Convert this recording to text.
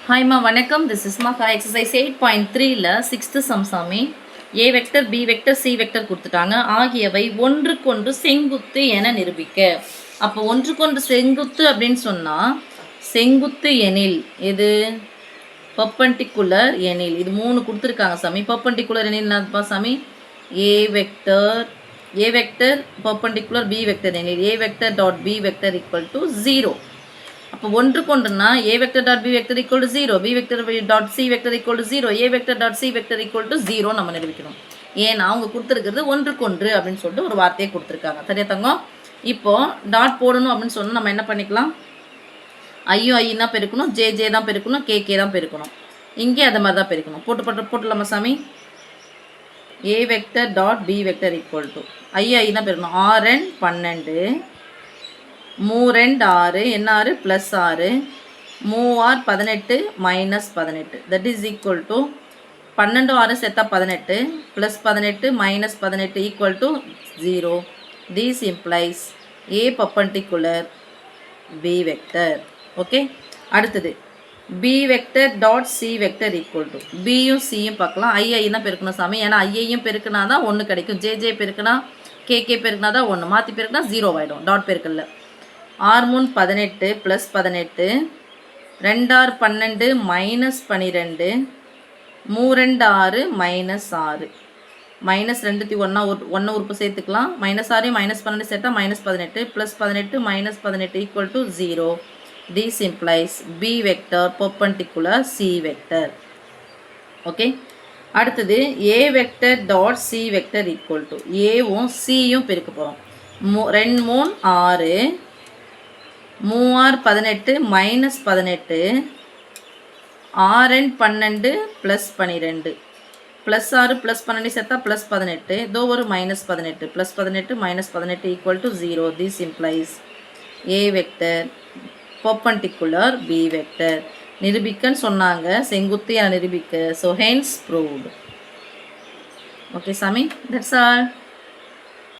Hi ma, vanakkam. This is ma exercise 8.3ல 6th sum சாமி. A vector, B vector, C vector கொடுத்துட்டாங்க. ஆகியவை ஒன்றுக்கொன்று செங்குத்து என நிரூபிக்க. அப்போ ஒன்றுக்கொன்று செங்குத்து அப்படின்னு சொன்னா செங்குத்து எனில் எது பர்பெண்டிகுலர் எனில் இது மூணு கொடுத்துருக்காங்க சாமி. பர்பெண்டிகுலர் எனில் என்னப்பா சாமி? A vector perpendicular B vector எனில் A vector dot B vector equal to 0. அப்போ ஒன்றுக்கொன்றுனா A vector dot B vector equal to 0, B vector dot C vector equal to 0, A vector dot C vector equal to 0 நம்ம நிரூபிக்கணும். ஏன்னா அவங்க கொடுத்துருக்கிறது ஒன்றுக்கொன்று அப்படின்னு சொல்லிட்டு ஒரு வார்த்தையை கொடுத்துருக்காங்க. சரியா தங்கம்? இப்போ டாட் போடணும் அப்படின்னு சொன்னால் நம்ம என்ன பண்ணிக்கலாம்? ஐயும் ஐயும் தான் பெருக்கணும், ஜே தான் பெருக்கணும், கே தான் பெருக்கணும். இங்கே அதை மாதிரி தான் பெருக்கணும். போட்டுலாமா சாமி? A vector dot B vector equal to ஐ தான் பெருக்கணும். 6 12 3 6 என்ன 6 plus 6 3 18 minus 18 that is equal to 12 6 சேர்த்தா 18 plus 18 minus 18 equal to 0. This implies A perpendicular B vector. Okay, அடுத்தது B vector dot C vector equal to Bயும் Cயும் பார்க்கலாம். ஐ தான் பெருக்கணும் சாமி. ஏன்னா ஐயையும் பெருக்கினா தான் 1 கிடைக்கும். ஜே பெருக்கினா கே பெருக்கினா தான் 1, மாற்றி பெருக்கினா 0 ஆகிடும் டாட் பெருக்கல்ல. 6 18 ப்ளஸ் 18 2 12 மைனஸ் 12 3 6 மைனஸ் 6 மைனஸ் 2 ஒன்று உறுப்பு சேர்த்துக்கலாம். மைனஸ் 6 மைனஸ் 12 சேர்த்தா minus 18 plus 18 minus 18 equal to 0. This implies B vector perpendicular C vector. Okay, அடுத்தது A vector dot C vector equal to ஏவும் சியும் பெருக்க போகிறோம். 2 3 6 3 18 மைனஸ் 18 6 12 ப்ளஸ் 12 ப்ளஸ் 6 ப்ளஸ் 12 சேர்த்தா ப்ளஸ் 18 இதோ ஒரு minus 18 plus 18 minus 18 equal to 0. This implies A vector perpendicular B vector. நிரூபிக்கன்னு சொன்னாங்க, செங்குத்து என நிரூபிக்க. So hence proved. ஓகே சாமி, தட்ஸ் ஆல்.